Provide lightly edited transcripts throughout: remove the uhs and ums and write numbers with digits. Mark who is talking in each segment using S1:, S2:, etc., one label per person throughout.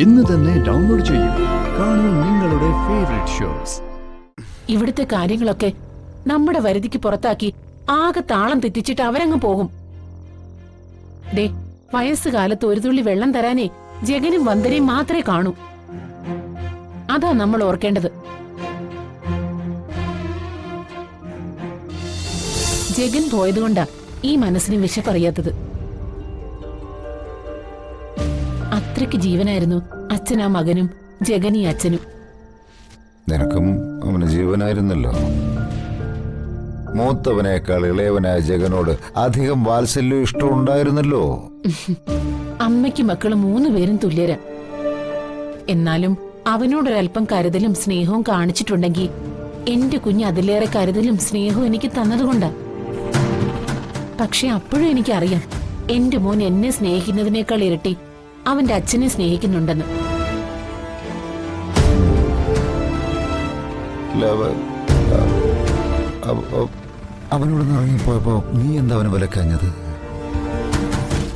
S1: ഇന്ന് തന്നെ ഡൗൺലോഡ് ചെയ്യൂ. കാണൂ നിങ്ങളുടെ ഫേവറേറ്റ് ഷോസ്.
S2: ഇവിടുത്തെ കാര്യങ്ങളൊക്കെ നമ്മുടെ വരുതിക്ക് പുറത്താക്കി ആകെ താളം തെറ്റിച്ചിട്ട് അവരങ്ങ് പോകും. ദേ, വയസ്സുകാലത്ത് ഒരു തുള്ളി വെള്ളം തരാനേ ജഗനും വന്ദനയും മാത്രമേ കാണൂ. അതാ നമ്മൾ ഓർക്കേണ്ടത്. ജഗൻ പോയതുകൊണ്ടാ ഈ മനസ്സിന് വിശപ്പറിയാത്തത്. അത്രയ്ക്ക് ജീവനായിരുന്നു അച്ഛനാ മകനും ജഗനീ അച്ഛനും.
S3: നിനക്കും അവന് ജീവനായിരുന്നല്ലോ. മൂത്തവനേക്കാൾ ഇളയവനായ ജഗനോട് അധികം വാത്സല്യം ഇഷ്ടം ഉണ്ടായിരുന്നല്ലോ.
S2: അമ്മയ്ക്ക് മക്കള് 3 പേരും തുല്യരാ. എന്നാലും അവനോടൊരൽപ്പം കരുതലും സ്നേഹവും കാണിച്ചിട്ടുണ്ടെങ്കിൽ എന്റെ കുഞ്ഞ് അതിലേറെ കരുതലും സ്നേഹവും എനിക്ക് തന്നതുകൊണ്ടാ. പക്ഷെ അപ്പോഴും എനിക്കറിയാം എന്റെ മോൻ എന്നെ സ്നേഹിക്കുന്നതിനേക്കാൾ ഇരട്ടി അവന്റെ അച്ഛനെ സ്നേഹിക്കുന്നുണ്ടെന്ന്.
S3: അവനോട് ഇറങ്ങിപ്പോയപ്പോ നീ എന്താ അവന് വിലക്കഞ്ഞത്?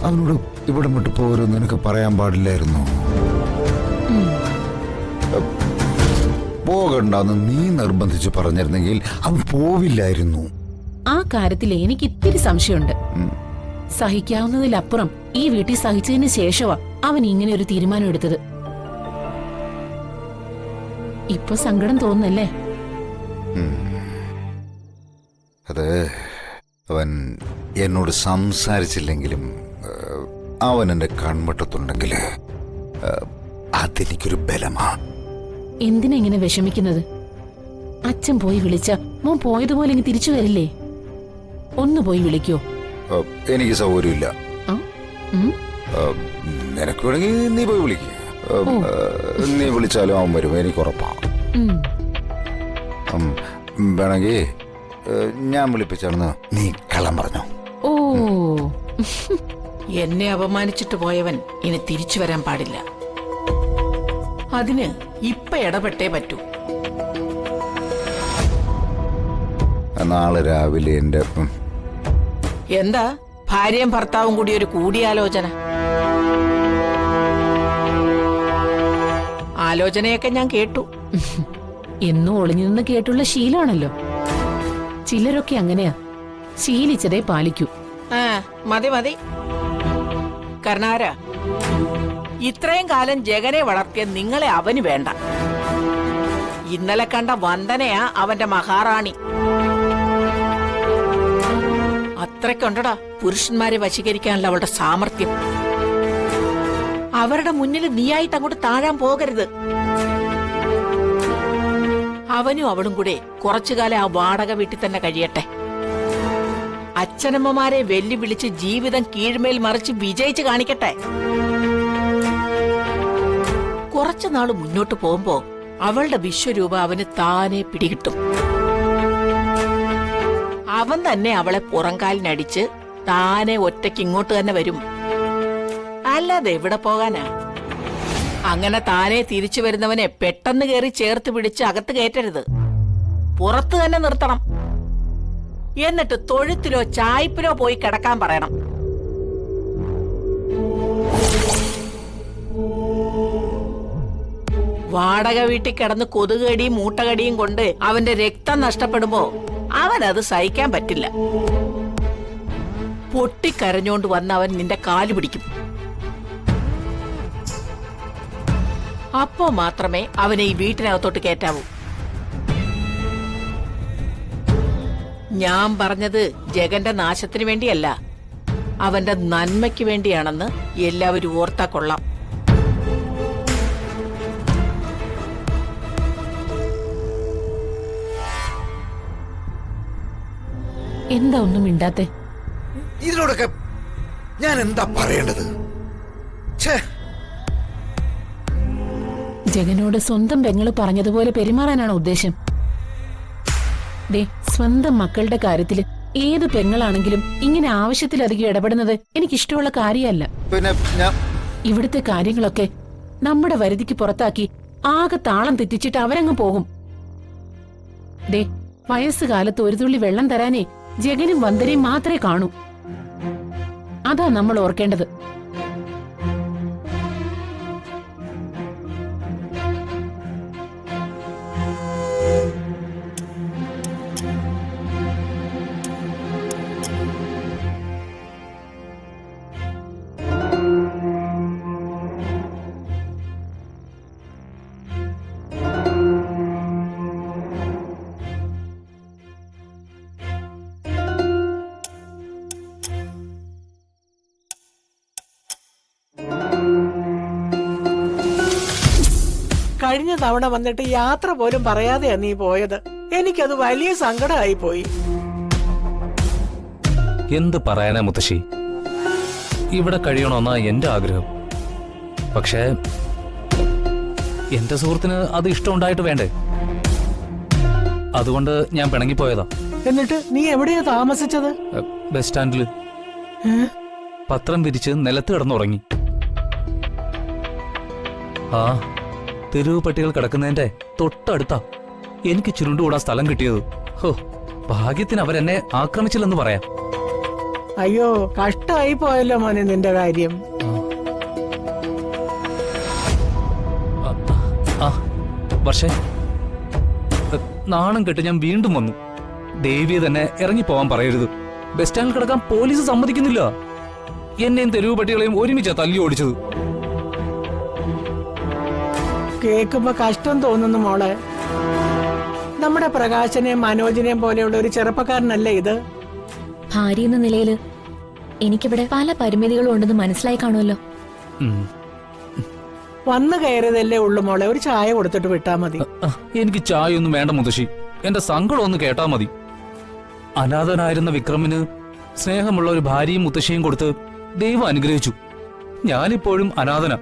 S3: അവനോട് ഇവിടെ വിട്ടു പോരുമെന്ന് നിനക്ക് പറയാൻ പാടില്ലായിരുന്നു. പോകണ്ടെന്ന് നീ നിർബന്ധിച്ച് പറഞ്ഞിരുന്നെങ്കിൽ അവൻ പോവില്ലായിരുന്നു.
S2: ആ കാര്യത്തിൽ എനിക്ക് ഇത്തിരി സംശയമുണ്ട്. സഹിക്കാവുന്നതിലപ്പുറം ഈ വീട്ടിൽ സഹിച്ചതിന് ശേഷമാ അവൻ ഇങ്ങനെ ഒരു തീരുമാനം എടുത്തത്. ഇപ്പൊ സങ്കടം തോന്നുന്നല്ലേ?
S3: അത് അവൻ എന്നോട് സംസാരിച്ചില്ലെങ്കിലും അവൻ എന്റെ കൺവട്ടത്തുണ്ടെങ്കിൽ അതെനിക്കൊരു ബലമാ.
S2: എന്തിനാ ഇങ്ങനെ വിഷമിക്കുന്നത്? അച്ഛൻ പോയി വിളിച്ച മോൻ പോയതുപോലെ ഇങ്ങ് തിരിച്ചു വരില്ലേ? ഒന്ന് പോയി വിളിക്കോ?
S3: എനിക്ക് സൗകര്യമില്ല. നിനക്ക് വേണമെങ്കിൽ നീ പോയി വിളിക്ക. നീ വിളിച്ചാലും അവൻ വരും, എനിക്ക് ഉറപ്പാ. വേണമെങ്കിൽ ഞാൻ വിളിപ്പിച്ചാണെന്ന് നീ കള്ളം പറഞ്ഞോ?
S2: ഓ,
S4: എന്നെ അപമാനിച്ചിട്ട് പോയവൻ ഇനി തിരിച്ചു വരാൻ പാടില്ല. അതിന് ഇപ്പൊ ഇടപെട്ടേ പറ്റൂ.
S3: നാളെ രാവിലെ എന്റെ
S4: എന്താ ഭാര്യയും ഭർത്താവും കൂടി ഒരു കൂടിയാലോചന? ആലോചനയൊക്കെ ഞാൻ കേട്ടു.
S2: എന്നും ഒളിഞ്ഞു നിന്ന് കേട്ടുള്ള ശീലമാണല്ലോ. ചിലരൊക്കെ അങ്ങനെയാ, ശീലിച്ചതേ പാലിക്കൂ.
S4: മതി മതി കർണാര, ഇത്രയും കാലം ജഗനെ വളർത്തിയ നിങ്ങളെ അവന് വേണ്ട. ഇന്നലെ കണ്ട വന്ദനയാ അവന്റെ മഹാറാണി. അത്രയ്ക്കുണ്ടടാ പുരുഷന്മാരെ വശീകരിക്കാനുള്ള അവളുടെ സാമർത്ഥ്യം. അവരുടെ മുന്നിൽ നീയായിട്ട് അങ്ങോട്ട് താഴാൻ പോകരുത്. അവനും അവളും കൂടെ കുറച്ചുകാലം ആ വാടക വീട്ടിൽ തന്നെ കഴിയട്ടെ. അച്ഛനമ്മമാരെ വെല്ലുവിളിച്ച് ജീവിതം കീഴ്മേൽ മറിച്ച് വിജയിച്ച് കാണിക്കട്ടെ. കുറച്ചുനാള് മുന്നോട്ട് പോകുമ്പോ അവളുടെ വിശ്വരൂപ അവന് താനെ പിടികിട്ടും. അവൻ തന്നെ അവളെ പുറംകാലിനടിച്ച് താനെ ഒറ്റയ്ക്ക് ഇങ്ങോട്ട് തന്നെ വരും. അല്ലാതെ എവിടെ പോകാനാ? അങ്ങനെ താനെ തിരിച്ചു വരുന്നവനെ പെട്ടെന്ന് കയറി ചേർത്ത് പിടിച്ച് അകത്ത് കയറ്റരുത്. പുറത്ത് തന്നെ നിർത്തണം. എന്നിട്ട് തൊഴുത്തിലോ ചായ്പിലോ പോയി കിടക്കാൻ പറയണം. വാടക വീട്ടിൽ കിടന്ന് കൊതുകടിയും മൂട്ടകടിയും കൊണ്ട് അവന്റെ രക്തം നഷ്ടപ്പെടുമ്പോ അവനത് സഹിക്കാൻ പറ്റില്ല. പൊട്ടിക്കരഞ്ഞോണ്ട് വന്ന് അവൻ നിന്റെ കാല് പിടിക്കും. അപ്പോ മാത്രമേ അവനെ ഈ വീട്ടിനകത്തോട്ട് കയറ്റാവൂ. ഞാൻ പറഞ്ഞത് ജഗന്റെ നാശത്തിന് വേണ്ടിയല്ല, അവന്റെ നന്മയ്ക്ക് വേണ്ടിയാണെന്ന് എല്ലാവരും ഓർത്താ കൊള്ളാം.
S2: എന്താ ഒന്നും മിണ്ടാത്തെ?
S3: ഇതിനോടൊക്കെ ഞാൻ എന്താ പറയേണ്ടത്?
S2: ജഗനോട് സ്വന്തം പെങ്ങള് പറഞ്ഞതുപോലെ പെരുമാറാനാണ് ഉദ്ദേശം. ദേ, സ്വന്തം മക്കളുടെ കാര്യത്തില് ഏത് പെങ്ങളാണെങ്കിലും ഇങ്ങനെ ആവശ്യത്തിലധികം ഇടപെടുന്നത് എനിക്കിഷ്ടമുള്ള കാര്യമല്ല.
S3: പിന്നെ
S2: ഇവിടുത്തെ കാര്യങ്ങളൊക്കെ നമ്മുടെ വരുതിക്ക് പുറത്താക്കി ആകെ താളം തെറ്റിച്ചിട്ട് അവരങ്ങ് പോകും. ദേ, വയസ്സുകാലത്ത് ഒരു തുള്ളി വെള്ളം തരാനേ ജഗനും വന്ദനയും മാത്രമേ കാണൂ. അതാ നമ്മൾ ഓർക്കേണ്ടത്.
S5: കഴിഞ്ഞ തവണ വന്നിട്ട് യാത്ര പോലും പറയാതെയാ നീ പോയത്. എനിക്കത് വലിയ സങ്കടമായി പോയി.
S6: എന്ത് പറയാനാ മുത്തശ്ശി, ഇവിടെ കഴിയണമെന്നാ എന്റെ ആഗ്രഹം. പക്ഷേ എന്റെ സുഹൃത്തിന് അത് ഇഷ്ടമുണ്ടായിട്ട് വേണ്ടേ? അതുകൊണ്ട് ഞാൻ പിണങ്ങിപ്പോയതാ.
S5: എന്നിട്ട് നീ എവിടെയാ താമസിച്ചത്?
S6: ബസ് സ്റ്റാൻഡില് പത്രം വിരിച്ച് നിലത്ത് കിടന്നുറങ്ങി. ആ തെരുവ് പട്ടികൾ കിടക്കുന്നതിന്റെ തൊട്ടടുത്താ എനിക്ക് ചുരുണ്ടുകൂടാൻ സ്ഥലം കിട്ടിയത്. ഹോ, ഭാഗ്യത്തിന് അവരെന്നെ ആക്രമിച്ചില്ലെന്ന് പറയാം.
S5: അയ്യോ, കഷ്ടായി പോയല്ലോ മോനെ നിന്റെ കാര്യം.
S6: ആ വർഷേ, നാണം കെട്ട് ഞാൻ വീണ്ടും വന്നു. ദേവിയെ തന്നെ ഇറങ്ങിപ്പോവാൻ പറയരുത്. ബസ് സ്റ്റാൻഡിൽ കിടക്കാൻ പോലീസ് സമ്മതിക്കുന്നില്ല. എന്നെയും തെരുവ് പട്ടികളെയും ഒരുമിച്ചാ തല്ലി ഓടിച്ചത്.
S5: കേൾക്കുമ്പോ കഷ്ടം തോന്നുന്നു മോളെ. നമ്മുടെ പ്രകാശനെയും മനോജിനെയും പോലെയുള്ള ഒരു ചെറുപ്പക്കാരനല്ലേ ഇത്?
S7: ഭാര്യ എന്ന നിലയിൽ എനിക്കിവിടെ പല പരിമിതികളും ഉണ്ടെന്ന് മനസ്സിലായി കാണുമല്ലോ.
S6: ഉം.
S5: വന്നു കയറിയതല്ലേ ഉള്ളു മോളെ, ഒരു ചായ കൊടുത്തിട്ട് വിട്ടാ മതി.
S6: എനിക്ക് ചായ ഒന്നും വേണ്ട മുത്തശ്ശി, എന്റെ സങ്കടം ഒന്ന് കേട്ടാ മതി. അനാഥനായിരുന്ന വിക്രമിന് സ്നേഹമുള്ള ഒരു ഭാര്യയും മുത്തശ്ശിയും കൊടുത്ത് ദൈവം അനുഗ്രഹിച്ചു. ഞാനിപ്പോഴും അനാഥന.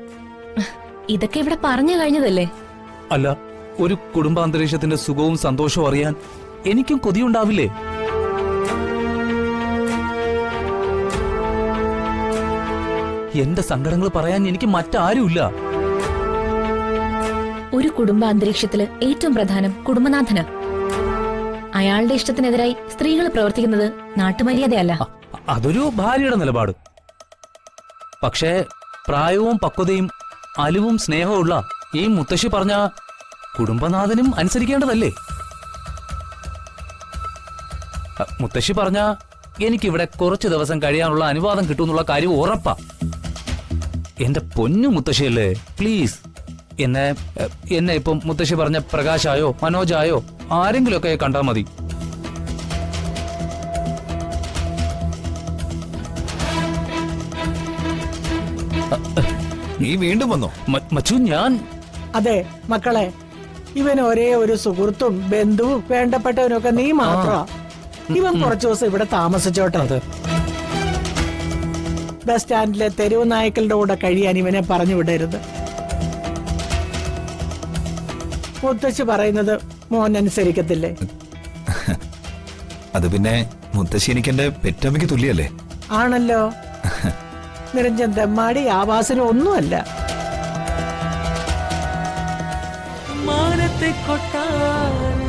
S7: ഇതൊക്കെ ഇവിടെ പറഞ്ഞു കഴിഞ്ഞതല്ലേ?
S6: അല്ല, ഒരു കുടുംബാന്തരീക്ഷത്തിന്റെ സുഖവും സന്തോഷവും അറിയാൻ എനിക്കും കൊതിയുണ്ടാവില്ലേ? എന്റെ സങ്കടങ്ങൾ പറയാൻ എനിക്ക് മറ്റാരുമില്ല.
S7: ഒരു കുടുംബാന്തരീക്ഷത്തില് ഏറ്റവും പ്രധാനം കുടുംബനാഥന. അയാളുടെ ഇഷ്ടത്തിനെതിരായി സ്ത്രീകൾ പ്രവർത്തിക്കുന്നത് നാട്ടുമര്യാദയല്ല.
S6: അതൊരു ഭാര്യയുടെ നിലപാട്. പക്ഷേ പ്രായവും പക്വതയും അലിവും സ്നേഹവുമുള്ള ഈ മുത്തശ്ശി പറഞ്ഞ കുടുംബനാഥനും അനുസരിക്കേണ്ടതല്ലേ? മുത്തശ്ശി പറഞ്ഞ എനിക്കിവിടെ കുറച്ചു ദിവസം കഴിയാനുള്ള അനുവാദം കിട്ടുമെന്നുള്ള കാര്യം ഉറപ്പാ. എന്റെ പൊന്നു മുത്തശ്ശിയല്ലേ, പ്ലീസ് എന്നെ ഇപ്പം മുത്തശ്ശി പറഞ്ഞ പ്രകാശായോ മനോജായോ ആരെങ്കിലുമൊക്കെ കണ്ടാൽ മതി.
S1: നീ വീണ്ടും വന്നോ?
S6: മച്ചു, ഞാൻ
S5: അതെ മക്കളെ, ഇവൻ ഒരേ ഒരു സുഹൃത്തും ബന്ധുവും വേണ്ടപ്പെട്ടവനൊക്കെ നീ മാത്രമാ. ഇവൻ കുറച്ചു ദിവസം ഇവിടെ താമസിച്ചോട്ടെ. ബസ് സ്റ്റാൻഡിലെ തെരുവ് നായ്ക്കളുടെ കൂടെ കഴിയാൻ ഇവനെ പറഞ്ഞു വിടരുത്. മുത്തശ്ശി പറയുന്നത് മോൻ അനുസരിക്കത്തില്ലേ?
S1: അത് പിന്നെ മുത്തശ്ശി എനിക്ക് എന്റെ പെറ്റമ്മയ്ക്ക് തുല്യല്ലേ?
S5: ആണല്ലോ. നിരഞ്ജൻ തെമ്മാടി ആവാസനം ഒന്നുമല്ല.
S8: മാനത്തെ കൊട്ടാരം